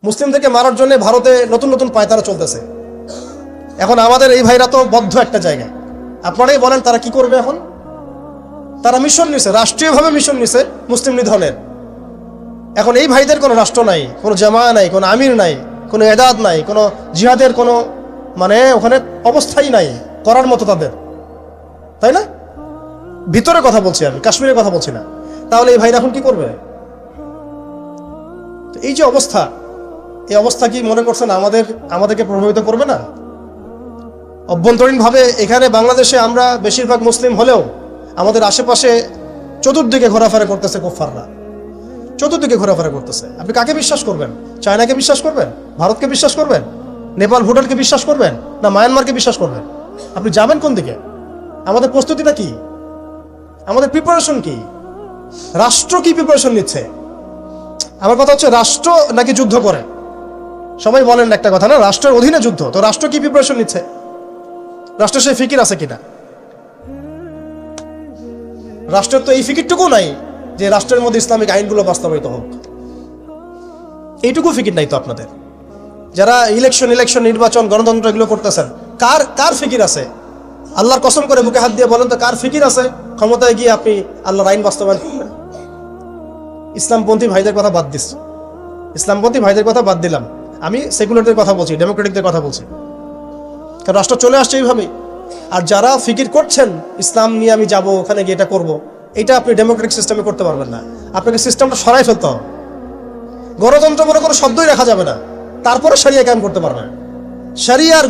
মুসলিমদেরকে মারার জন্য ভারতে নতুন নতুন পায়তারা চলতেছে। এখন আমাদের এই ভাইরা তো বদ্ধ একটা জায়গায়। আপনারাই বলেন তারা কি করবে এখন? তারা মিশন নিছে, রাষ্ট্রীয়ভাবে মিশন নিছে মুসলিম নিধনের। এখন এই ভাইদের কোনো রাষ্ট্র নাই, কোনো জামা নাই, কোনো আমির নাই, কোনো এদাদ নাই, কোনো জিহাদের কোনো মানে ওখানে অবস্থাই নাই করার মতো তাদের, তাই না? ভিতরে কথা বলছি আমি, কাশ্মীরের কথা বলছি না। তাহলে এই ভাইরা এখন কি করবে? এই যে অবস্থা, এই অবস্থা কি মনে করছেন আমাদেরকে প্রভাবিত করবে না? অভ্যন্তরীণভাবে এখানে বাংলাদেশে আমরা বেশিরভাগ মুসলিম হলেও আমাদের আশেপাশে চতুর্দিকে ঘোরাফেরা করতেছে কুফফাররা, চতুর্দিকে ঘোরাফেরা করতেছে। আপনি কাকে বিশ্বাস করবেন? চায়নাকে বিশ্বাস করবেন? ভারতকে বিশ্বাস করবেন? নেপাল ভুটানকে বিশ্বাস করবেন? না মায়ানমারকে বিশ্বাস করবেন? আপনি যাবেন কোন দিকে? আমাদের প্রস্তুতিটা কি? আমাদের প্রিপারেশন কি? রাষ্ট্র কি প্রিপারেশন নিচ্ছে? আমার কথা হচ্ছে রাষ্ট্র নাকি যুদ্ধ করে? সবাই বলেন একটা কথা না, রাষ্ট্রের অধীনে যুদ্ধ। তো রাষ্ট্র কি প্রিপারেশন নিচ্ছে? রাষ্ট্রের সেই ফিকির আছে কিনা? রাষ্ট্রের তো এই ফিকিরটুকু নাই যে রাষ্ট্রের মধ্যে ইসলামিক আইনগুলো বাস্তবায়িত হোক। এইটুকু ফিকির নাই তো আপনাদের। যারা ইলেকশন নির্বাচন গণতন্ত্র এগুলো করতেছেন, কার ফিকির আছে? আল্লাহর কসম করে বুকে হাত দিয়ে বলেন তো, কার ফিকির আছে ক্ষমতায় গিয়ে আপনি আল্লাহর আইন বাস্তবায়ন করবেন? ইসলামপন্থী ভাইদের কথা বাদ দিস, ইসলামপন্থী ভাইদের কথা বাদ দিলাম, আমি সেকুলারদের কথা বলছি, ডেমোক্রেটিকদের কথা বলছি। কারণ রাষ্ট্র চলে আসছে এইভাবেই। আর যারা ফিকির করছেন ইসলাম নিয়ে আমি যাব, ওখানে গিয়ে এটা করবো, এটা আপনি ডেমোক্রেটিক সিস্টেমে করতে পারবেন না। আপনাকে সিস্টেমটা সরাই ফেলতে হবে। গণতন্ত্র বলে কোনো শব্দই রাখা যাবে না, তারপরে শরিয়া কায়েম করতে পারবেন। শরিয়া আর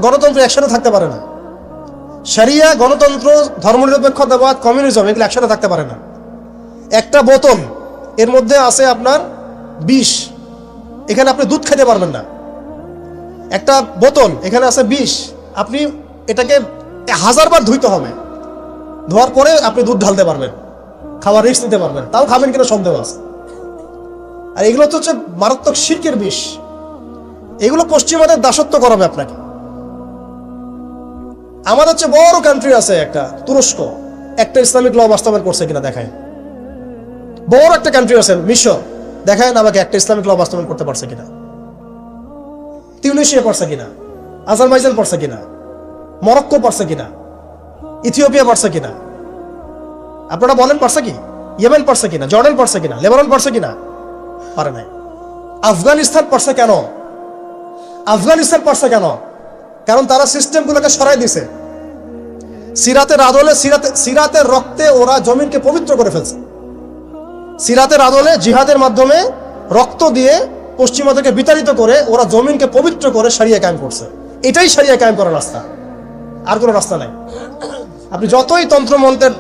গণতন্ত্র একসাথে থাকতে পারে না। শরিয়া, গণতন্ত্র, ধর্মনিরপেক্ষতাবাদ, কমিউনিজম এগুলো একসাথে থাকতে পারে না। একটা বোতল, এর মধ্যে আছে আপনার বিষ, এখানে আপনি দুধ খেতে পারবেন না। একটা বোতল, এখানে আছে বিষ, আপনি এটাকে 1000 বার ধুইতে হবে, ধোয়ার পরে আপনি দুধ ঢালতে পারবেন, খাওয়ার রিস্ক নিতে পারবেন, তাও খাবেন কিনা সন্দেহ আছে। আর এগুলো তো হচ্ছে মারাত্মক শিরকের বিষ। এগুলো পশ্চিমাদের দাসত্ব করাবে আপনাকে। আমাদের হচ্ছে বড় কান্ট্রি আছে একটা তুরস্ক, একটা ইসলামিক ল বাস্তবায়ন করছে কিনা দেখায়। বড় একটা কান্ট্রি আছে মিশর, দেখায় না আমাকে একটা ইসলামিক ল বাস্তবায়ন করতে পারছে কিনা। তিউনিসিয়া পারছে কিনা, আজারবাইজান পারছে কিনা, মরক্কো পারছে কিনা, ইথিওপিয়া পারছে কিনা? আপনারা বলেন পারছে কি? ইয়েমেন পারছে কিনা, জর্ডান পারছে কিনা, লেবানন পারছে কিনা? পারে নাই। আফগানিস্তান পারছে কেন? আফগানিস্তান পারছে কেন? কারণ তারা সিস্টেমগুলোকে সরাই দিছে। সিরাতের আদলে, সিরাতের রক্তে ওরা জমিনকে পবিত্র করে ফেলছে। সিরাতের আদলে জিহাদের মাধ্যমে রক্ত দিয়ে পশ্চিমাদেরকে বিতাড়িত করে ওরা জমিনকে পবিত্র করে শরিয়া কায়েম করছে। এটাই শরিয়া কায়েম করার রাস্তা, আর কোনো রাস্তা নাই। আপনি যতই তন্ত্রমন্ত্রের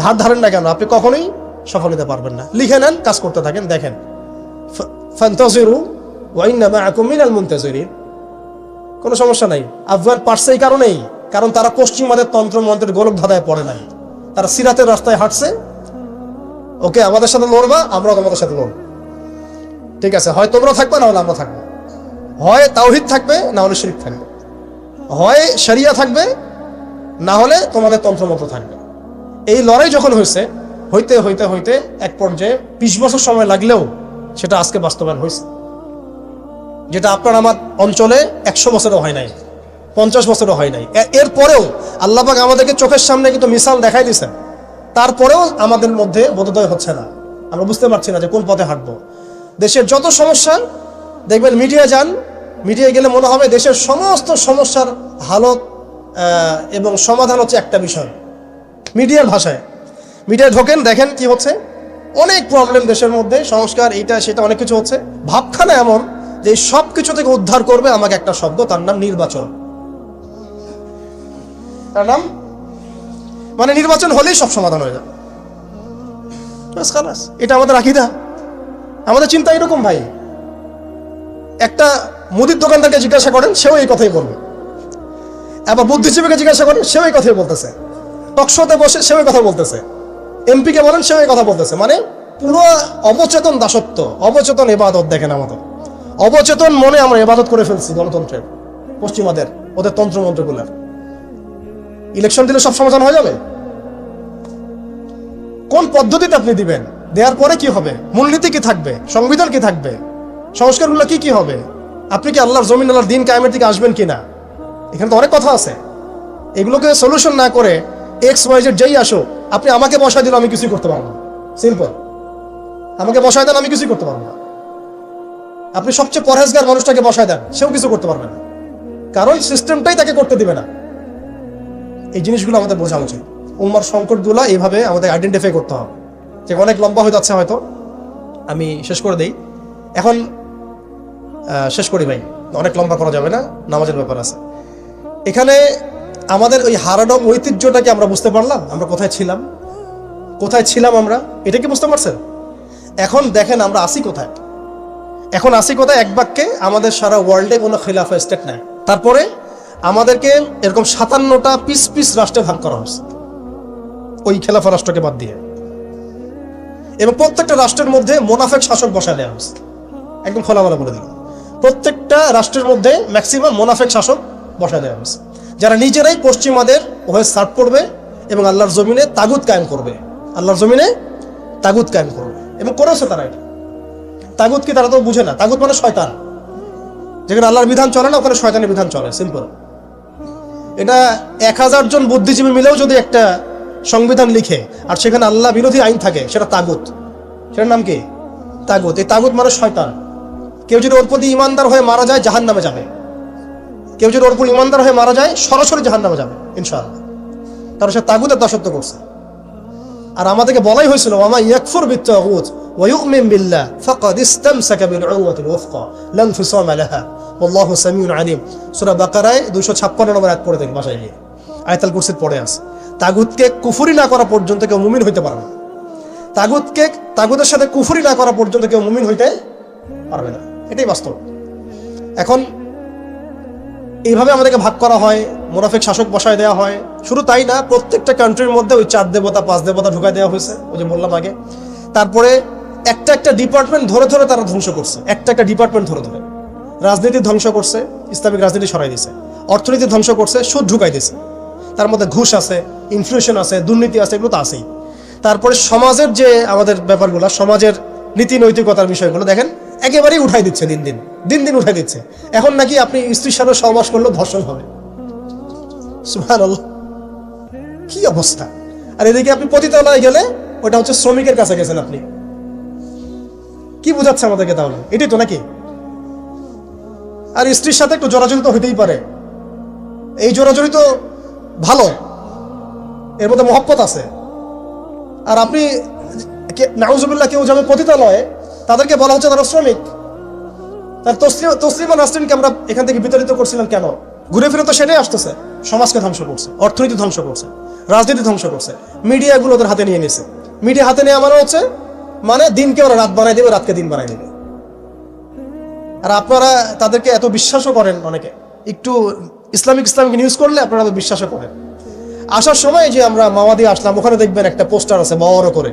ধার ধারেন না কেন, আপনি কখনোই সফল হতে পারবেন না। লিখে নেন, কাজ করতে থাকেন, দেখেন। ফান্তাজিরু ওয়া ইন্না মাআকুম মিনাল মুনতাজিরিন। কোনো সমস্যা নাই। আফগান পারছে এই কারণেই, কারণ তারা পশ্চিমাদের তন্ত্রমন্ত্রের গোলক ধাঁধায় পড়ে নাই। তারা সিরাতের রাস্তায় হাঁটছে। ওকে, আমাদের সাথে লড়বা, আমরাও তোমাদের সাথে লড়ব। ঠিক আছে, হয় তোমরা থাকবে, না হলে আমরা থাকবো। হয় তাওহীদ থাকবে, না হলে শিরক থাকবে। হয় শরিয়া থাকবে, না হলে তোমাদের তন্ত্রমন্ত্র থাকবে। এই লড়াই যখন হইতে হইতে হইতে এক পর্যায়ে 20 বছর সময় লাগলেও সেটা আজকে বাস্তবায়ন হয়েছে। যেটা আপনার আমার অঞ্চলে 100 বছরও হয় নাই, 50 বছরও হয় নাই। এরপরেও আল্লাহ পাক আমাদেরকে চোখের সামনে কিন্তু মিসাল দেখাই দিয়েছেন। তারপরেও আমাদের মধ্যে বোধোদয় হচ্ছে না, আমরা বুঝতে পারছি না যে কোন পথে হাঁটবো। দেশের যত সমস্যা দেখবেন, মিডিয়া যান, মিডিয়ায় গেলে মনে হবে দেশের সমস্ত সমস্যার হালত এবং সমাধান হচ্ছে একটা বিষয়। মিডিয়ার ভাষায় মিডিয়ায় ঢোকেন, দেখেন কি হচ্ছে। অনেক প্রবলেম দেশের মধ্যে, সংস্কার, এইটা সেটা অনেক কিছু হচ্ছে। ভাবখানা এমন যে সব কিছু থেকে উদ্ধার করবে আমাকে একটা শব্দ, তার নাম নির্বাচন। তার নাম মানে নির্বাচন হলেই সব সমাধান হয়ে যাবে। এটা আমাদের আকীদা, আমাদের চিন্তা এরকম ভাই। একটা মুদির দোকানদারকে জিজ্ঞাসা করেন, সেও এই কথাই বলবে। আবার বুদ্ধিজীবীকে জিজ্ঞাসা করেন, সেও এই কথাই বলতেছে। টকশোতে বসে সেও এই কথা বলতেছে। এমপিকে বলেন, সেও এই কথা বলতেছে। মানে পুরো অবচেতন দাসত্ব, অবচেতন ইবাদত। দেখেন আমাদের অবচেতন মনে আমরা ইবাদত করে ফেলছি গণতন্ত্রের, পশ্চিমাদের, ওদের তন্ত্রমন্ত্রগুলার। ইলেকশন দিলে সব সমাধান হয়ে যাবে? কোন পদ্ধতিতে আপনি দিবেন? দেওয়ার পরে কি হবে? মূলনীতি কি থাকবে? সংবিধান কি থাকবে? সংস্কারগুলো কি কি হবে? আপনি কি আল্লাহর জমিন, আল্লাহর দিন কায়েমের দিকে আসবেন কিনা? এখানে তো অনেক কথা আছে। এগুলোকে সলিউশন না করে XYZ যেই আসো, আপনি আমাকে বসায় দিলে আমি কিছুই করতে পারবো না। সিম্পল, আমাকে বসায় দেন, আমি কিছুই করতে পারবো না। আপনি সবচেয়ে পরহেজগার মানুষটাকে বসায় দেন, সেও কিছু করতে পারবে না, কারণ সিস্টেমটাই তাকে করতে দিবে না। এই জিনিসগুলো আমাদের বোঝা উচিত। উম্মার সংকটগুলো এইভাবে আমাদের আইডেন্টিফাই করতে হবে। যে অনেক লম্বা হয়ে যাচ্ছে, হয়তো আমি শেষ করে দেই এখন। শেষ করি ভাই, অনেক লম্বা করা যাবে না, নামাজের ব্যাপার আছে। এখানে আমাদের ওই হারানো ঐতিহ্যটাকে আমরা বুঝতে পারলাম, আমরা কোথায় ছিলাম আমরা, এটা কি বুঝতে পারছেন? এখন দেখেন আমরা আসি কোথায়। এখন আসি কোথায়? এক বাক্যে, আমাদের সারা ওয়ার্ল্ডে কোনো খিলাফা স্টেট নাই। তারপরে আমাদেরকে এরকম 57টা পিস পিস রাষ্ট্রে ভাগ করা হয়েছে, ওই খেলাফা রাষ্ট্রকে বাদ দিয়ে। এবং প্রত্যেকটা রাষ্ট্রের মধ্যে মোনাফেক শাসক বসায় দেওয়া হয়েছে। একদম খোলামেলা বলে দিল, প্রত্যেকটা রাষ্ট্রের মধ্যে ম্যাক্সিমাম মোনাফেক শাসক বসায় দেওয়া হয়েছে, যারা নিজেরাই পশ্চিমাদের হয়ে সার্ভ করবে এবং আল্লাহর জমিনে তাগুত কায়েম করবে। এবং করেছে তারা এটা। তাগুত কি তারা তো বুঝে না। তাগুত মানে শয়তান। যেখানে আল্লাহর বিধান চলে না, ওখানে শয়তানের বিধান চলে, সিম্পল। এটা 1000 জন বুদ্ধিজীবী মিলেও যদি একটা সংবিধান লিখে আর সেখানে আল্লাহ বিরোধী আইন থাকে, সেটা তাগুত। সেটার নাম কি? তাগুত। এই তাগুত মানে শয়তান। কেউ যদি ওর প্রতি ইমানদার হয়ে মারা যায়, জাহান্নামে যাবে। কেউ যদি ওর প্রতি ইমানদার হয়ে মারা যায়, সরাসরি জাহান্নামে যাবে ইনশাআল্লাহ। কারণ সে তাগুতের দাসত্ব করছে। আর আমাদেরকে বলাই হয়েছিল, ওয়ামা ইয়াকফুর বিত্তাগুত ওয়া ইউমিন বিল্লাহ ফাকাদ ইসতামসাকা বিল উরওয়াতিল ওয়াসকা লা ইনফিসামা লাহা ওয়াল্লাহু সামিউন আলিম। সূরা বাকারায় 256 নম্বর আয়াত পড়ে দেখবেন বাসায় গিয়ে, আয়াতুল কুরসির পড়ে আছে। তাগুতকে কুফরি না করা পর্যন্ত কেউ মুমিন হইতে পারবে না। তাগুতের সাথে কুফরি না করা পর্যন্ত কেউ মুমিন হইতে পারবে না, এটাই বাস্তব। এখন এইভাবে আমাদেরকে ভাগ করা হয়, মুনাফিক শাসক বসায় দেওয়া হয়। শুধু তাই না, প্রত্যেকটা কান্ট্রির মধ্যে ওই 4 দেবতা 5 দেবতা ঢুকাই দেওয়া হয়েছে, ওই যে বললাম আগে। তারপরে একটা ডিপার্টমেন্ট ধরে তারা ধ্বংস করছে, একটা ডিপার্টমেন্ট ধরে। রাজনীতি ধ্বংস করছে, ইসলামিক রাজনীতি সরাই দিছে। অর্থনীতি ধ্বংস করছে, সুদ ঢুকাই দিছে। তার মধ্যে ঘুষ আছে, ইনফ্লেশন আছে, দুর্নীতি আছে, এগুলো তো আছেই। তারপরে সমাজের যে আমাদের ব্যাপারগুলো, সমাজের নীতি নৈতিকতার বিষয়গুলো দেখেন একেবারেই উঠাই দিচ্ছে, দিন দিন উঠাই দিচ্ছে। এখন নাকি আপনি স্ত্রীর সাথে সহবাস করলেও ধর্ষণ হবে। সুবহানাল্লাহ, কি অবস্থা! আর এদিকে আপনি পতিতালয়ে গেলে ওটা হচ্ছে শ্রমিকের কাছে গেছেন আপনি। কি বুঝাচ্ছে আমাদেরকে তাহলে? এটাই তো নাকি? আর স্ত্রীর সাথে একটু জোরাজুরি তো হইতেই পারে, এই জোরাজুরি তো ভালো, এর মধ্যে মহব্বত আছে। আর আপনি নাউজুবিল্লাহ কেউ যাবে পতিতালয়ে, তাদেরকে বলা হচ্ছে তারা শ্রমিক। তার তসলিমা নাসরিনকে আমরা এখান থেকে বিতাড়িত করছিলাম কেন? ঘুরে ফিরে তো সেটাই আসতেছে। সমাজকে ধ্বংস করছে, অর্থনীতি ধ্বংস করছে, রাজনীতি ধ্বংস করছে, মিডিয়াগুলো ওদের হাতে নিয়ে নিছে। মিডিয়া হাতে নেওয়া মানে হচ্ছে দিনকে ওরা রাত বানাই দেবে, রাতকে দিন বানাই দেবে। আর আপনারা তাদেরকে এত বিশ্বাসও করেন, অনেকে একটু ইসলামিক নিউজ করলে আপনারা বিশ্বাসও করেন। আসার সময় যে আমরা মাওয়াদি আসলাম, ওখানে দেখবেন একটা পোস্টার আছে বড় করে,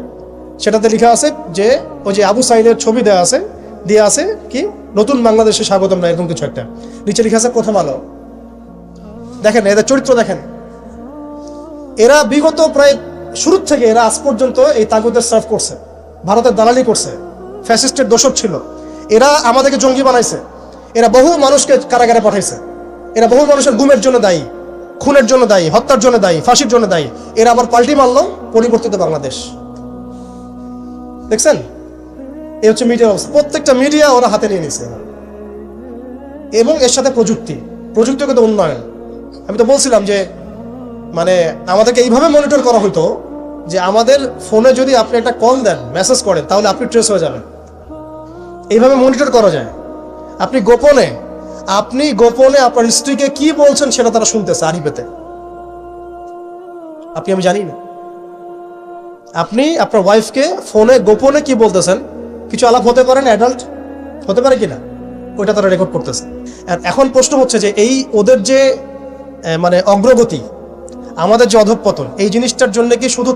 সেটাতে লেখা আছে যে ওই যে আবু সাইদের ছবি দেওয়া আছে কি নতুন বাংলাদেশে স্বাগতম না, এরকম কিছু একটা। নিচে লেখা আছে প্রথম আলো। দেখেন এদের চরিত্র দেখেন। এরা বিগত প্রায় শুরু থেকে এরা আজ পর্যন্ত এই তাগুতের সার্ভ করছে, ভারতের দালালি করছে, ফ্যাসিস্টের দোষক ছিল। এরা আমাদেরকে জঙ্গি বানাইছে, এরা বহু মানুষকে কারাগারে পাঠাইছে, এরা বহু মানুষের গুমের জন্য দায়ী, খুনের জন্য দায়ী, হত্যার জন্য দায়ী, ফাঁসির জন্য দায়ী। এরা আবার পাল্টি মারলো পরিবর্তিত বাংলাদেশ। দেখছেন? এই হচ্ছে মিডিয়ার অবস্থা। প্রত্যেকটা মিডিয়া ওরা হাতে নিয়ে নিছে, এবং এর সাথে প্রযুক্তিগত উন্নয়ন। আমি তো বলছিলাম যে আমাদেরকে এইভাবে মনিটর করা হতো যে আমাদের ফোনে যদি আপনি একটা কল দেন, মেসেজ করেন, তাহলে আপনি ট্রেস হয়ে যাবেন। এইভাবে মনিটর করা যায়। আপনি গোপনে আপনার স্ত্রীকে কি বলছেন সেটা তারা শুনতেছে আরিফেতে। আমি জানি না আপনি আপনার ওয়াইফকে ফোনে গোপনে কি বলতেছেন। কিছু আলাপ হতে পারে না, অ্যাডাল্ট হতে পারে কিনা, ওইটা তারা রেকর্ড করতেছে। এখন প্রশ্ন হচ্ছে যে এই ওদের যে অগ্রগতি, আমাদের যে অধঃপতন, এই জিনিসটার জন্য কি শুধু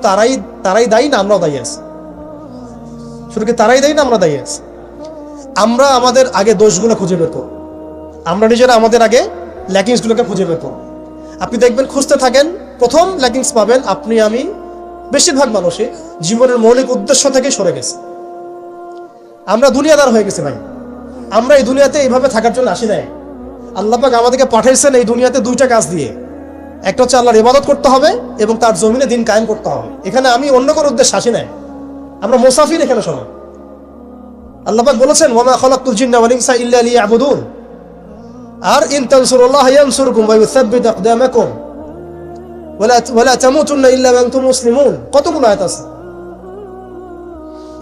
তারাই দায়ী না আমরাও দায়ী আছি? শুধু কি তারাই দায়ী না আমরা দায়ী আছি? আমরা আমাদের আগে দোষগুলো খুঁজে বের করব, আমরা নিজেরা আমাদের আগে ল্যাকিংসগুলোকে খুঁজে বের করব। আপনি দেখবেন, খুঁজতে থাকেন, প্রথম ল্যাকিংস পাবেন আপনি, আমি, বেশিরভাগ মানুষই জীবনের মৌলিক উদ্দেশ্য থেকে সরে গেছে। আমরা দুনিয়াদার হয়ে গেছি ভাই। আমরা এই দুনিয়াতে এইভাবে থাকার জন্য আসি নাই। আল্লাহ পাক আমাদেরকে পাঠাইছেন এই দুনিয়াতে দুইটা কাজ দিয়ে। একটা হচ্ছে আল্লাহর ইবাদত করতে হবে এবং তার জমিনে দিন কায়েম করতে হবে। এখানে আমি অন্য কোনো উদ্দেশ্যে আসি নাই, আমরা মুসাফির এখানে সবাই। আল্লাহ পাক বলেছেন ওয়া মা খালাকতুল জিন্না ওয়াল ইনসা ইল্লা লিয়াবুদুন। আর ইন তানসুরুল্লাহ ইয়ানসুরকুম ওয়া ইউসাব্বিত আকদামাকুম ওয়া লা তামুতুন্না ইল্লা ওয়া আনতুম মুসলিমুন। কতগুলো আয়াত আছে।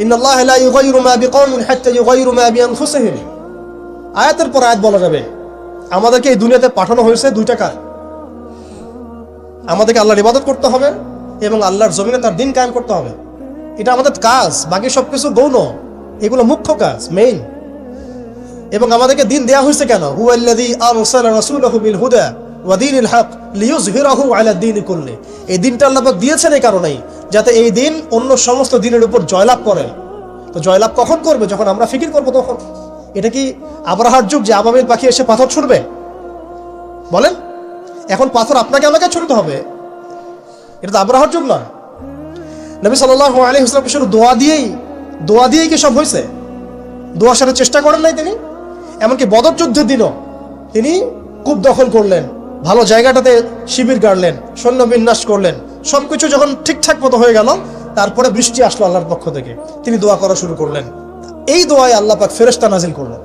ইন্নাল্লাহা লা ইউগাইয়িরু মা বিকওমিন হাত্তা ইউগাইয়িরু মা বিআনফুসিহিম। আয়াতের পর আয়াত বলা যাবে আমাদেরকে এই দুনিয়াতে পাঠানো হয়েছে দুইটা কাজ। আমাদেরকে আল্লাহর ইবাদত করতে হবে এবং আল্লাহর জমিনে তার দিন কায়েম করতে হবে। এটা আমাদের কাজ, বাকি সবকিছু গৌণ, এগুলো মুখ্য কাজ, মেইন। এবং আমাদেরকে দিন দেয়া হয়েছে কেন? হুয়াল্লাযী আরসালা রাসূলাহু বিল হুদা ওয়া দীনিল হক লিইয়ুযহিরাহু আলা দ্বীনি কুল্লি। এই দিনটা আল্লাহ পাক দিয়েছেন এই কারণেই যাতে এই দিন অন্য সমস্ত দিনের উপর জয়লাভ করে। তো জয়লাভ কখন করবে? যখন আমরা ফিকির করবো তখন। এটা কি আবরাহার যুগ যে আবাবিল পাখি এসে পাথর ছুড়বে? বলেন, এখন পাথর আপনাকে আমাকে ছুড়তে হবে? এটা তো আবরাহার যুগ না। নবী সাল্লাল্লাহু আলাইহি ওয়াসাল্লাম শুধু দোয়া দিয়েই কি সব হয়েছে? দোয়ার সাথে চেষ্টা করেন নাই তিনি? এমনকি বদর যুদ্ধের দিনও তিনি কূপ দখল করলেন, ভালো জায়গাটাতে শিবির গাড়লেন, সৈন্য বিন্যাস করলেন। সবকিছু যখন ঠিকঠাক মতো হয়ে গেল, তারপরে বৃষ্টি আসলো আল্লাহর পক্ষ থেকে, তিনি দোয়া করা শুরু করলেন। এই দোয়ায় আল্লাহ পাক ফেরেশতা নাজিল করলেন।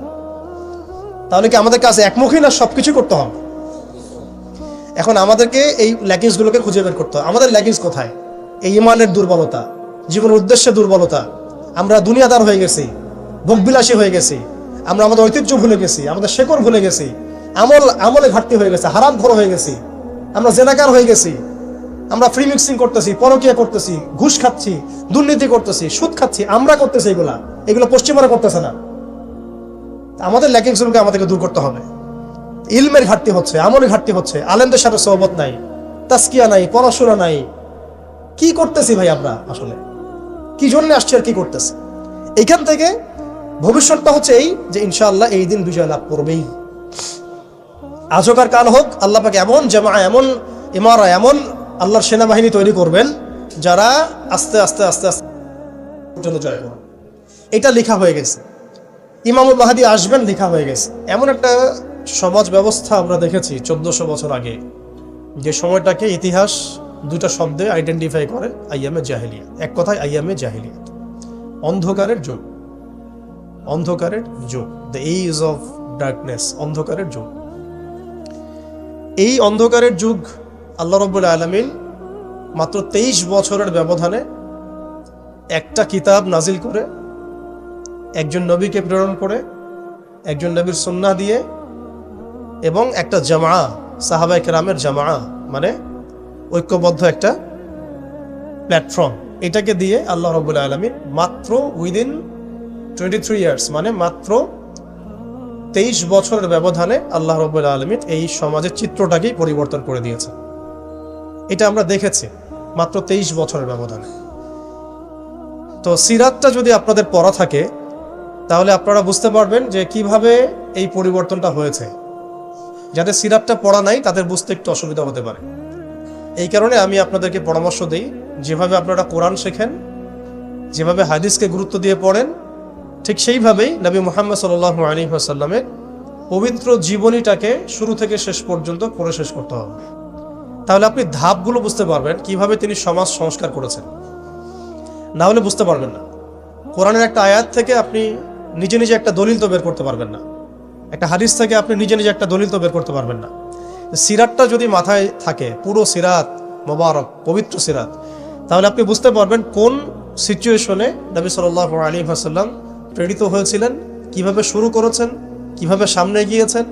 তাহলে কি আমাদের কাছে একমুখী না সবকিছু করতে হবে? এখন আমাদেরকে এই ল্যাকিংসগুলোকে খুঁজে বের করতে হবে। আমাদের ল্যাকিংস কোথায়? এই ইমানের দুর্বলতা, জীবনের উদ্দেশ্যে দুর্বলতা। আমরা দুনিয়াদার হয়ে গেছি, ভোগবিলাসী হয়ে গেছি, আমরা আমাদের ঐতিহ্য ভুলে গেছি, আমাদের শেকড় ভুলে গেছি, আমলে ঘাটতি হয়ে গেছে, হারামখোর হয়ে গেছি, আমরা জেনাকার হয়ে গেছি, আমরা ফ্রি মিক্সিং করতেছি, পরকীয়া করতেছি, ঘুষ খাচ্ছি, দুর্নীতি করতেছি, সুদ খাচ্ছি। আমরা করতেছি এগুলো পশ্চিমারা করতেছে না। আমাদের ল্যাকিংসগুলোকে আমাদেরকে দূর করতে হবে। ইলমের ঘাটতি হচ্ছে, আমলের ঘাটতি হচ্ছে, আলেমদের সাথে সোহবত নাই, তাসকিয়া নাই, পড়াশোনা নাই। কি করতেছি ভাই আমরা? আসলে কি জন্য আসছি আর কি করতেছি? এইখান থেকে ভবিষ্যৎটা হচ্ছে এই যে ইনশাআল্লাহ এই দিন বিজয় লাভ করবেই। আজকার কাল হোক, আল্লাহ পাক এমন জামা, এমন ইমারা, এমন আল্লাহর সেনাবাহিনী তৈরি করবেন যারা আস্তে আস্তে আস্তে আস্তে পর্যন্ত জয় করবে। এটা লেখা হয়ে গেছে। ইমামুল মাহদী আসবেন, লেখা হয়ে গেছে। এমন একটা সমাজ ব্যবস্থা আমরা দেখেছি 1400 বছর আগে, যে সময়টাকে ইতিহাস দুটা শব্দে আইডেন্টিফাই করে, আইয়ামে জাহিলিয়া। এক কথায় আইয়ামে জাহিলিয়া, অন্ধকারের যুগ। অন্ধকারের যুগ, দ্য এজ অফ ডার্কনেস, অন্ধকারের যুগ। এই অন্ধকারের যুগ আল্লাহ রাব্বুল আলামিন মাত্র 23 বছরের ব্যবধানে একটা কিতাব নাজিল করে, একজন নবীকে প্রেরণ করে, একজন নবীর সুন্নাহ দিয়ে, এবং একটা জামা, সাহাবায়ে কেরামের জামা, মানে ঐক্যবদ্ধ একটা প্ল্যাটফর্ম, এটাকে দিয়ে আল্লাহ রাব্বুল আলামিন মাত্র উইদিন 23 ইয়ার্স, মানে মাত্র 23 বছরের ব্যবধানে আল্লাহ রাব্বুল আলামিন এই সমাজের চিত্রটাকেই পরিবর্তন করে দিয়েছে। এটা আমরা দেখেছি মাত্র 23 বছরের ব্যবধানে। তো সিরাতটা যদি আপনাদের পড়া থাকে তাহলে আপনারা বুঝতে পারবেন যে কিভাবে এই পরিবর্তনটা হয়েছে। যাদের সিরাতটা পড়া নাই তাদের বুঝতে একটু অসুবিধা হতে পারে। এই কারণে আমি আপনাদেরকে পরামর্শ দিই, যেভাবে আপনারা কোরআন শেখেন, যেভাবে হাদিসকে গুরুত্ব দিয়ে পড়েন, ঠিক সেইভাবেই নবী মুহাম্মদ সাল্লাল্লাহু আলাইহি ওয়াসাল্লামের পবিত্র জীবনীটাকে শুরু থেকে শেষ পর্যন্ত পড়ে শেষ করতে হবে। তাহলে আপনি ধাপগুলো বুঝতে পারবেন কিভাবে তিনি সমাজ সংস্কার করেছেন। না হলে বুঝতে পারবেন না। কোরআনের একটা আয়াত থেকে আপনি নিজে নিজে একটা দলিল তো বের করতে পারবেন না, একটা হাদিস থেকে আপনি নিজে নিজে একটা দলিল তো বের করতে পারবেন না। সিরাতটা যদি মাথায় থাকে, পুরো সিরাত মোবারক, পবিত্র সিরাত, তাহলে আপনি বুঝতে পারবেন কোন সিচুয়েশনে নবী সাল্লাল্লাহু আলাইহি ওয়াসাল্লাম প্রেরিত হয়েছিলেন, কিভাবে শুরু করেছেন, কিভাবে সামনে গিয়েছেন,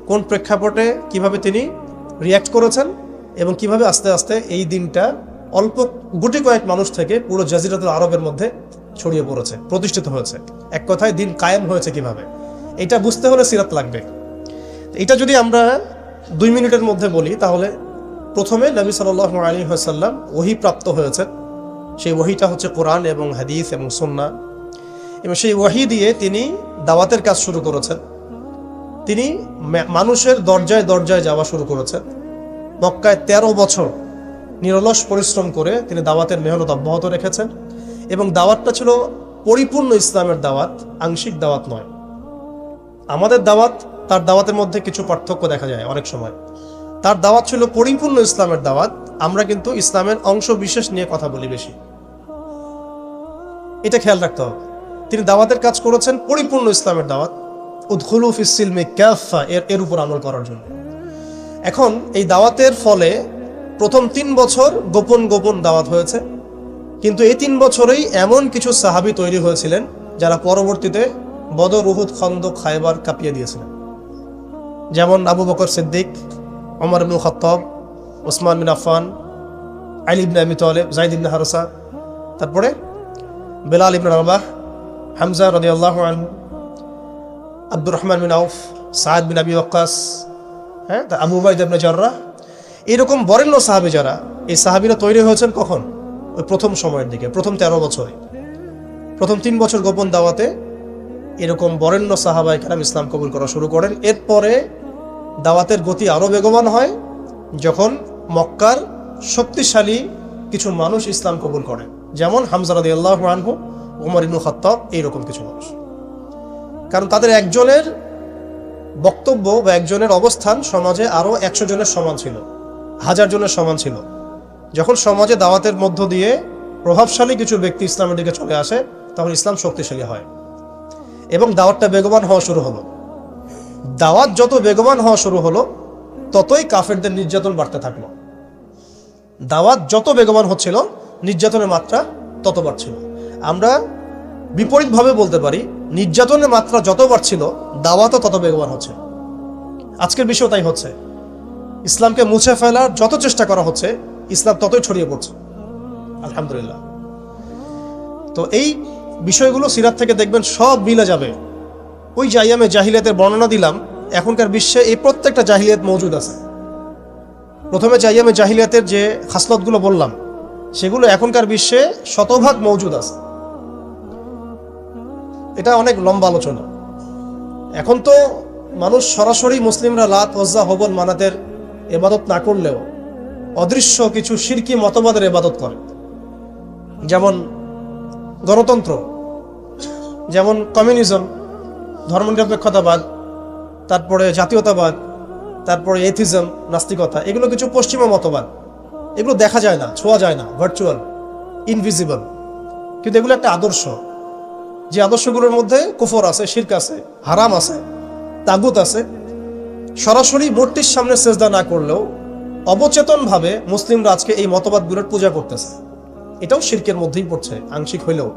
কোন প্রেক্ষাপটে কিভাবে তিনি রিয়্যাক্ট করেছেন, এবং কিভাবে আস্তে আস্তে এই দিনটা অল্প গুটি কয়েক মানুষ থেকে পুরো জাজিরাতুল আরবের মধ্যে ছড়িয়ে পড়েছে, প্রতিষ্ঠিত হয়েছে। এক কথায় দিন কায়েম হয়েছে কিভাবে, এটা বুঝতে হলে সিরাত লাগবে। এটা যদি আমরা 2 মিনিটের মধ্যে বলি, তাহলে প্রথমে নবী সাল্লাল্লাহু আলাইহি ওয়াসাল্লাম ওহী প্রাপ্ত হয়েছেন। সেই ওহীটা হচ্ছে কোরআন এবং হাদিস এবং সুন্নাহ, এবং সেই ওহী দিয়ে তিনি দাওয়াতের কাজ শুরু করেছেন। তিনি মানুষের দরজায় দরজায় যাওয়া শুরু করেছেন। মক্কায় 13 বছর নিরলস পরিশ্রম করে তিনি দাওয়াতের মেহনত অব্যাহত রেখেছেন, এবং দাওয়াতটা ছিল পরিপূর্ণ ইসলামের দাওয়াত, আংশিক দাওয়াত নয়। আমাদের দাওয়াত তার দাওয়াতের মধ্যে কিছু পার্থক্য দেখা যায় অনেক সময়। তার দাওয়াত ছিল পরিপূর্ণ ইসলামের দাওয়াত, আমরা কিন্তু ইসলামের অংশ বিশেষ নিয়ে কথা বলি বেশি। এটা খেয়াল রাখতে হবে। তিনি দাওয়াতের কাজ করেছেন পরিপূর্ণ ইসলামের দাওয়াত, উদখুলু ফিস সিলমি কাফা, এর উপর আমল করার জন্য। এখন এই দাওয়াতের ফলে প্রথম 3 বছর গোপন গোপন দাওয়াত হয়েছে, কিন্তু এই 3 বছরেই এমন কিছু সাহাবী তৈরি হয়েছিলেন যারা পরবর্তীতে বদর, উহুদ, খন্দক, খায়বার কাঁপিয়ে দিয়েছিলেন। যেমন আবু বকর সিদ্দিক, ওমর ইবনে খাত্তাব, ওসমান বিন আফফান, আলী ইবনে আবি তালেব, যায়েদ ইবনে হারসা, তারপরে বেলাল ইবনে রাবাহ, হামজা রাদিয়াল্লাহু আনহু, আব্দুর রহমান বিন আউফ, সাদ বিন আবি ওয়াক্কাস, আবু উবাইদা ইবনে জাররাহ, এরকম বরেণ্য সাহাবী যারা, এই সাহাবীরা তৈরি হয়েছেন কখন? ওই প্রথম সময়ের দিকে, প্রথম 13 বছরে। প্রথম 3 বছর গোপন দাওয়াতে এরকম বরেণ্য সাহাবায়ে কেরাম ইসলাম কবুল করা শুরু করেন। এরপরে দাওয়াতের গতি আরও বেগবান হয় যখন মক্কার শক্তিশালী কিছু মানুষ ইসলাম কবুল করেন, যেমন হামজা রাদিয়াল্লাহু আনহু, ওমর ইবনে খাত্তাব, এইরকম কিছু মানুষ। কারণ তাদের একজনের বক্তব্য বা একজনের অবস্থান সমাজে আরও 100 জনের সমান ছিল, 1000 জনের সমান ছিল। যখন সমাজে দাওয়াতের মধ্য দিয়ে প্রভাবশালী কিছু ব্যক্তি ইসলামের দিকে চলে আসে, তখন ইসলাম শক্তিশালী হয় এবং দাওয়াতটা বেগবান হওয়া শুরু হলো। দাওয়াত যত বেগবান হওয়া শুরু হলো, ততই কাফেরদের নির্যাতন বাড়তে থাকলো। দাওয়াত যত বেগবান হচ্ছিল, নির্যাতনের মাত্রা তত বাড়ছিল। আমরা বিপরীতভাবে বলতে পারি, নির্যাতনের মাত্রা যত বাড়ছিল, দাওয়াতও তত বেগবান হচ্ছে। আজকের বিষয় তাই হচ্ছে। ইসলামকে মুছে ফেলার যত চেষ্টা করা হচ্ছে, ইসলাম ততই ছড়িয়ে পড়ছে, আলহামদুলিল্লাহ। তো এই বিষয়গুলো সিরাত থেকে দেখবেন সব মিলে যাবে। ওই যে আইয়ামে জাহিলিয়াতের বর্ণনা দিলাম, এখনকার বিশ্বে এই প্রত্যেকটা জাহিলিয়াত মজুদ আছে। প্রথমে যে আইয়ামে জাহিলিয়াতের যে খাসলতগুলো বললাম, সেগুলো এখনকার বিশ্বে শতভাগ মজুদ আছে। এটা অনেক লম্বা আলোচনা। এখন তো মানুষ সরাসরি মুসলিমরা লাত, ওজ্জা, হবল, মানাতের ইবাদত না করলেও অদৃশ্য কিছু শিরকি মতবাদের ইবাদত করে, যেমন গণতন্ত্র, যেমন কমিউনিজম, ধর্মনিরপেক্ষতাবাদ, তারপরে জাতীয়তাবাদ, তারপরে এথিজম, নাস্তিকতা। এগুলো কিছু পশ্চিমা মতবাদ। এগুলো দেখা যায় না, ছোঁয়া যায় না, ভার্চুয়াল, ইনভিজিবল, কিন্তু এগুলো একটা আদর্শ। যে আদর্শগুলোর মধ্যে কুফর আছে, শিরক আছে, হারাম আছে, তাগুত আছে। সরাসরি মূর্তির সামনে সেজদা না করলেও অবচেতনভাবে মুসলিমরা আজকে এই মতবাদগুলোর পূজা করতেছে। এটাও শিরকের মধ্যেই পড়ছে, আংশিক হইলেও।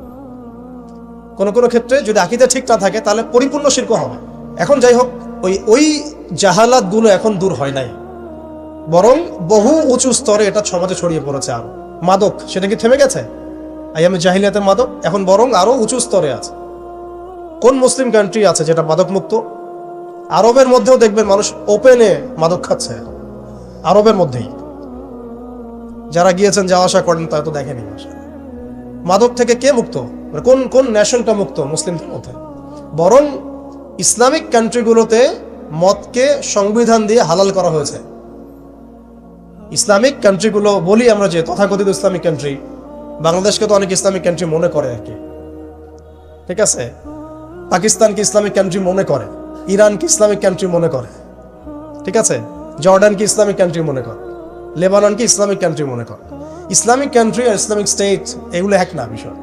কোনো কোনো ক্ষেত্রে যদি আকীদা ঠিক না থাকে, তাহলে পরিপূর্ণ শিরক হবে। এখন যাই হোক, ওই জাহালাতগুলো এখন দূর হয় নাই, বরং বহু উঁচু স্তরে এটা সমাজে ছড়িয়ে পড়েছে। আরো মাদক, সেটা কি থেমে গেছে? আইয়ামে জাহিলিয়াতের মাদক এখন বরং আরো উঁচু স্তরে আছে। কোন মুসলিম কান্ট্রি আছে যেটা মাদক মুক্ত? আরবের মধ্যেও দেখবেন মানুষ ওপেনে মাদক খাচ্ছে, আরবের মধ্যেই। যারা গিয়েছেন, যাওয়া আসা করেন, তারা তো দেখেনি মাদক থেকে কে মুক্ত, কোন কোন ন্যাশনটা মুক্ত মুসলিমদের মধ্যে। বরং ইসলামিক কান্ট্রিগুলোতে মদকে সংবিধান দিয়ে হালাল করা হয়েছে। ইসলামিক কান্ট্রিগুলো বলি আমরা, যে তথাকথিত ইসলামিক কান্ট্রি, বাংলাদেশকে তো অনেক ইসলামিক কান্ট্রি মনে করে আর কি, ঠিক আছে? পাকিস্তানকে ইসলামিক কান্ট্রি মনে করে, ইরানকে ইসলামিক কান্ট্রি মনে করে, ঠিক আছে? জর্ডানকে ইসলামিক কান্ট্রি মনে করে, লেবাননকে ইসলামিক কান্ট্রি মনে করে। ইসলামিক কান্ট্রি আর ইসলামিক স্টেট এগুলো এক না বিষয়।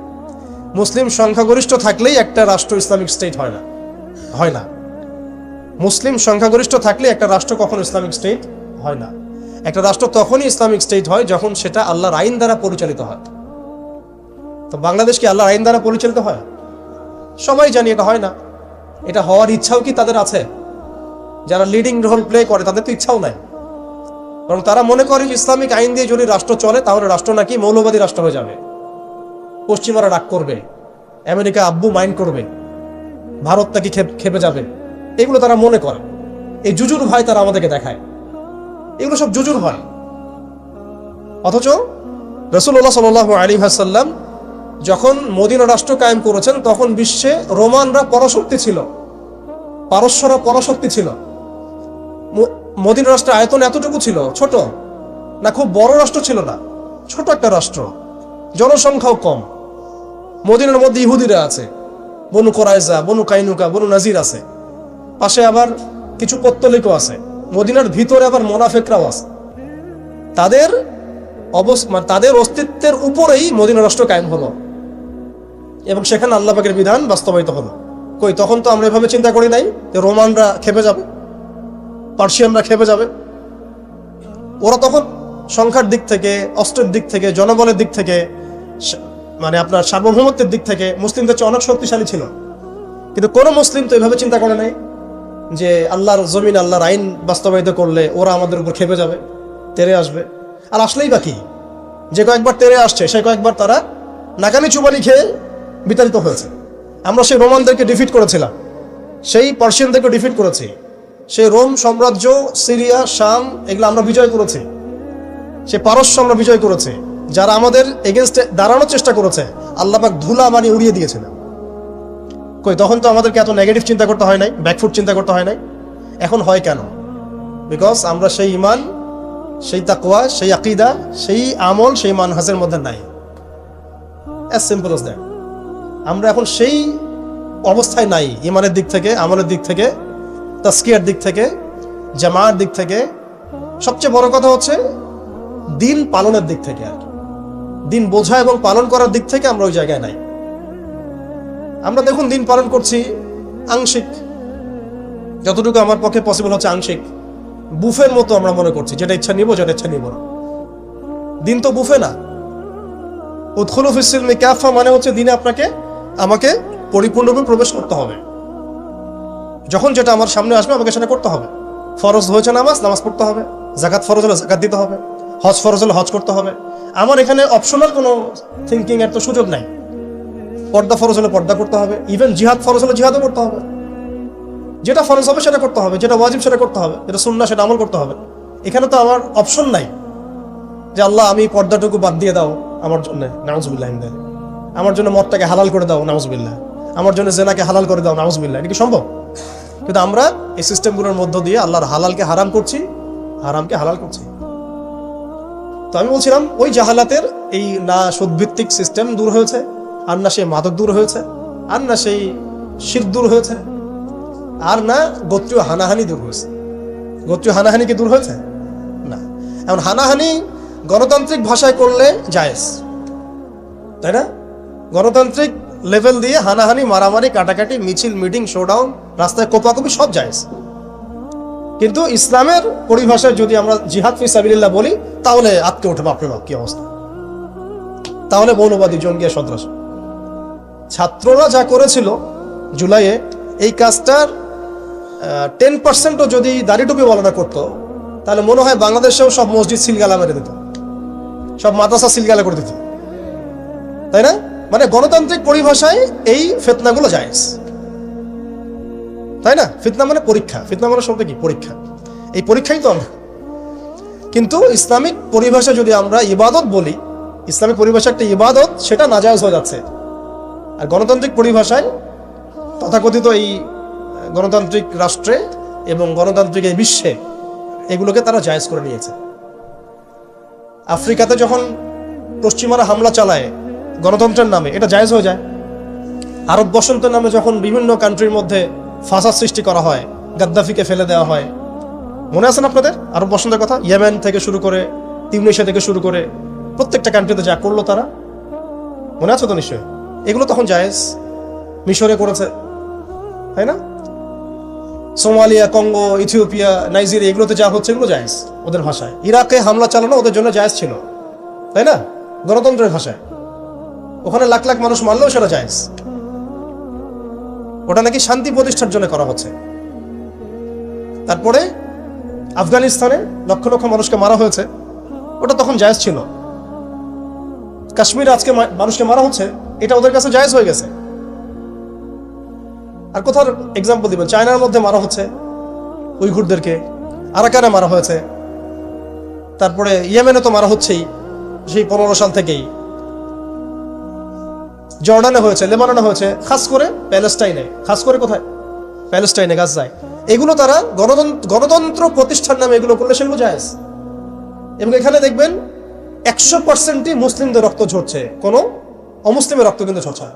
মুসলিম সংখ্যাগরিষ্ঠ থাকলেই একটা রাষ্ট্র ইসলামিক স্টেট হয় না, হয় না। মুসলিম সংখ্যাগরিষ্ঠ থাকলে একটা রাষ্ট্র কখনো ইসলামিক স্টেট হয় না। একটা রাষ্ট্র তখনই ইসলামিক স্টেট হয় যখন সেটা আল্লাহর আইন দ্বারা পরিচালিত হয়। তো বাংলাদেশ কি আল্লাহর আইন দ্বারা পরিচালিত হয়? সবাই জানি এটা হয় না। এটা হওয়ার ইচ্ছাও কি তাদের আছে? যারা লিডিং রোল প্লে করে, তাদের তো ইচ্ছাও নাই। কারণ তারা মনে করে ইসলামিক আইন দিয়ে যদি রাষ্ট্র চলে, তাহলে রাষ্ট্র নাকি মৌলবাদী রাষ্ট্র হয়ে যাবে, পশ্চিমারা রাগ করবে, আমেরিকা আব্বু মাইন্ড করবে, ভারত নাকি খেপে যাবে। এগুলো তারা মনে করে। এই জুজুর ভয় তারা আমাদেরকে দেখায়। এগুলো সব জুজুর ভয়। অথচ রাসূলুল্লাহ সাল্লাল্লাহু আলাইহি ওয়াসাল্লাম যখন মদিনা রাষ্ট্র কায়েম করেছেন, তখন বিশ্বে রোমানরা পরাশক্তি ছিল, পারস্যরা পরাশক্তি ছিল। মদিনা রাষ্ট্রের আয়তন এতটুকু ছিল, ছোট না, খুব বড় রাষ্ট্র ছিল না, ছোট একটা রাষ্ট্র, জনসংখ্যাও কম। মদিনার মধ্যে ইহুদিরা আছে, বনু কোরাইজা, বনু কাইনুকা, বনু নাজির আছে। পাশে আবার কিছু পত্তলিকও আছে, মদিনার ভিতরে আবার মোনাফেকরাও আছে। তাদের তাদের অস্তিত্বের উপরেই মদিনা রাষ্ট্র কায়েম হলো এবং সেখানে আল্লাহ পাকের বিধান বাস্তবায়িত হলো। কই তখন তো আমরা এভাবে চিন্তা করি নাই যে রোমানরা খেপে যাবে, পার্সিয়ানরা খেপে যাবে। ওরা তখন সংখ্যার দিক থেকে, অস্ত্রের দিক থেকে, জনবলের দিক থেকে, মানে আপনার সার্বভৌমত্বের দিক থেকে মুসলিমদের চেয়ে অনেক শক্তিশালী ছিল। কিন্তু কোনো মুসলিম তো এভাবে চিন্তা করে নাই যে আল্লাহর জমিন, আল্লাহর আইন বাস্তবায়িত করলে ওরা আমাদের উপর খেপে যাবে, তেরে আসবে। আর আসলেই বাকি যে কয়েকবার তেরে আসছে সে কয়েকবার তারা নাকানি চুবানি খেয়ে বিতাড়িত হয়েছে। আমরা সেই রোমানদেরকে ডিফিট করেছিলাম, সেই পার্সিয়ানদেরকে ডিফিট করেছি, সেই রোম সাম্রাজ্য, সিরিয়া, শাম এগুলো আমরা বিজয় করেছি, সে পারস্য আমরা বিজয় করেছি। যারা আমাদের এগেনস্টে দাঁড়ানোর চেষ্টা করেছে আল্লাহ পাক ধুলা বানিয়ে উড়িয়ে দিয়েছিলেন। কই তখন তো আমাদেরকে এত নেগেটিভ চিন্তা করতে হয় নাই, ব্যাকফুট চিন্তা করতে হয় নাই। এখন হয় কেন? বিকজ আমরা সেই ইমান, সেই তাকওয়া, সেই আকীদা, সেই আমল, সেই মানহাজের মধ্যে নাই। As simple as that. আমরা এখন সেই অবস্থায় নাই, ইমানের দিক থেকে, আমলের দিক থেকে, তাসকিয়ার দিক থেকে, জামাতের দিক থেকে। সবচেয়ে বড় কথা হচ্ছে দিন পালনের দিক থেকে, আর দিন বোঝা এবং পালন করার দিক থেকে আমরা ওই জায়গায় নাই। আমরা দেখুন দিন পালন করছি আংশিক, যতটুকু আমার পক্ষে পসিবল হচ্ছে আংশিক, বুফের মতো আমরা মনে করছি, যেটা ইচ্ছা নিব, যেটা ইচ্ছা নিব না। দিন তো বুফে না। উদখুলু ফিস-সিলমি কাফা মানে হচ্ছে দিনে আমাকে পরিপূর্ণরূপে প্রবেশ করতে হবে। যখন যেটা আমার সামনে আসবে আমাকে সেটা করতে হবে। ফরজ হয়েছে নামাজ পড়তে হবে, যাকাত ফরজ হলে যাকাত দিতে হবে, হজ ফরজ হলে হজ করতে হবে। আমার এখানে অপশনাল কোনো থিঙ্কিং এর তো সুযোগ নাই। পর্দা ফরজ হলে পর্দা করতে হবে, ইভেন জিহাদ ফরজ হলে জিহাদও করতে হবে। যেটা ফরজ হবে সেটা করতে হবে, যেটা ওয়াজিব সেটা করতে হবে, যেটা সুন্নাহ সেটা আমল করতে হবে। এখানে তো আমার অপশন নাই যে আল্লাহ আমি পর্দাটুকু বাদ দিয়ে দাও আমার জন্য, নাউজুবিল্লাহ, আমার জন্য মদটাকে হালাল করে দাও, নাউজুবিল্লাহ, আমার জন্য জেনাকে হালাল করে দাও, নাউজুবিল্লাহ। এটা কি সম্ভব? কিন্তু আমরা এই সিস্টেমগুলোর মধ্য দিয়ে আল্লাহর হালালকে হারাম করছি, হারামকে হালাল করছি। তো আমি বলছিলাম ওই জাহালাতের এই না সুদভিত্তিক সিস্টেম দূর হয়েছে, আর না সেই মাদক দূর হয়েছে, আর না সেই শিরক দূর হয়েছে, আর না গোত্রীয় হানাহানি দূর হয়েছে। গোত্রীয় হানাহানি কি দূর হয়েছে? না। এখন হানাহানি গণতান্ত্রিক ভাষায় করলে জায়েজ, তাই না? গণতান্ত্রিক লেভেল দিয়ে হানাহানি, মারামারি, কাটাকাটি, মিছিল, মিটিং, শোডাউন, রাস্তায় কোপাকুপি সব জায়েজ। কিন্তু ইসলামের পরিভাষায় যদি আমরা জিহাদ ফি সাবিলিল্লাহ বলি তাহলে আটকে ওঠে, বাপরে বাপ কি অবস্থা, তাহলে মৌলবাদী, জঙ্গি, সন্ত্রাস। ছাত্ররা যা করেছিল জুলাইয়ে, এই কাজটার 10%ও যদি দাড়ি টুপি বলাটা করতো তাহলে মনে হয় বাংলাদেশেও সব মসজিদ সিলগালা মেরে দিত, সব মাদ্রাসা সিলগালা করে দিত, তাই না? মানে গণতান্ত্রিক পরিভাষায় এই ফিতনাগুলো জায়েজ, তাই না? ফিতনা মানে পরীক্ষা, ফিতনা মানে শব্দ কি? পরীক্ষা। এই পরীক্ষাই তো আমরা। কিন্তু ইসলামিক পরিভাষা যদি আমরা ইবাদত বলি, ইসলামিক পরিভাষা একটা ইবাদত, সেটা নাজায়েজ হয়ে যাচ্ছে। আর গণতান্ত্রিক পরিভাষায় তথাকথিত এই গণতান্ত্রিক রাষ্ট্রে এবং গণতান্ত্রিক এই বিশ্বে এগুলোকে তারা জায়েজ করে নিয়েছে। আফ্রিকাতে যখন পশ্চিমারা হামলা চালায় গণতন্ত্রের নামে, এটা জায়েজ হয়ে যায়। আরব বসন্তের নামে যখন বিভিন্ন কান্ট্রির মধ্যে ফাসাদ সৃষ্টি করা হয়, গাদ্দাফিকে ফেলে দেওয়া হয়, মনে আছেন আপনাদের আরব বসন্তের কথা? ইয়েমেন থেকে শুরু করে, তিউনিসিয়া থেকে শুরু করে প্রত্যেকটা কান্ট্রিতে যা করলো তারা, মনে আছে তো নিশ্চয়ই? এগুলো তখন জায়েজ। মিশরে করেছে, তাই না? সোমালিয়া, কঙ্গো, ইথিওপিয়া, নাইজেরিয়া, এগুলোতে যা হচ্ছে এগুলো জায়েজ ওদের ভাষায়। ইরাকে হামলা চালানো ওদের জন্য জায়েজ ছিল, তাই না? গণতন্ত্রের ভাষায়। ওখানে লাখ লাখ মানুষ মারলেও সেটা জায়েজ। ওটা নাকি শান্তি প্রতিষ্ঠার জন্য করা হচ্ছে। তারপরে আফগানিস্তানে লক্ষ লক্ষ মানুষকে মারা হয়েছে, ওটা তখন জায়েজ ছিল। কাশ্মীরে আজকে মানুষকে মারা হচ্ছে, এটা ওদের কাছে জায়েজ হয়ে গেছে। আর কোথার এক্সাম্পল দিবেন? চায়নার মধ্যে মারা হচ্ছে উইঘুরদেরকে, আরাকানে মারা হয়েছে, তারপরে ইয়েমেনে তো মারা হচ্ছেই সেই 15 সাল থেকেই, জর্ডানে হয়েছে, লেবাননে হয়েছে, খাস করে প্যালেস্টাইনে, খাস করে কোথায়? প্যালেস্টাইনে, গাজায়। এগুলো তারা গণতন্ত্র প্রতিষ্ঠার নামে এগুলো করলে সেগুলো জায়েজ। এবং এখানে দেখবেন 100%ই মুসলিমদের রক্ত ঝরছে, কোনো অমুসলিমের রক্ত কিন্তু ঝরছে।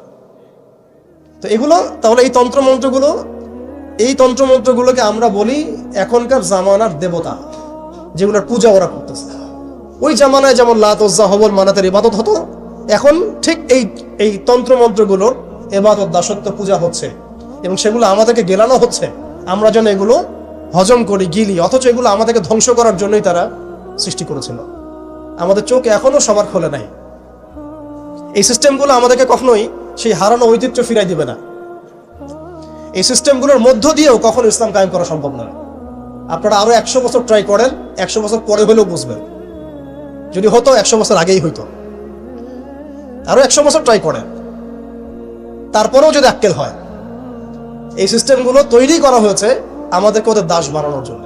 তো এগুলো তাহলে এই তন্ত্রমন্ত্রগুলো এই তন্ত্রমন্ত্রগুলোকে আমরা বলি এখনকার জামানার দেবতা, যেগুলোর পূজা ওরা করতেছে। ওই জামানায় যেমন লাত উজ্জা হবল মানাতের ইবাদত হতো, এখন ঠিক এই তন্ত্রমন্ত্রগুলোর ইবাদত দাসত্ব পূজা হচ্ছে, এবং সেগুলো আমাদেরকে গেলানো হচ্ছে আমরা যেন এগুলো হজম করি, গিলি। অথচ এগুলো আমাদেরকে ধ্বংস করার জন্যই তারা সৃষ্টি করেছিল। আমাদের চোখ এখনো সবার খোলে নাই। এই সিস্টেমগুলো আমাদেরকে কখনোই সেই হারানো ঐতিহ্য ফিরাই দিবে না। এই সিস্টেমগুলোর মধ্য দিয়েও কখনো ইসলাম কায়েম করা সম্ভব নয়। আপনারা আরো 100 বছর ট্রাই করেন, 100 বছর পরে হলেও বুঝবেন। যদি হতো 100 বছর আগেই হইতো। আরো 100 বছর ট্রাই করেন, তারপরেও যদি আক্কেল হয়। এই সিস্টেমগুলো তৈরি করা হয়েছে আমাদেরকে ওদের দাস বানানোর জন্য।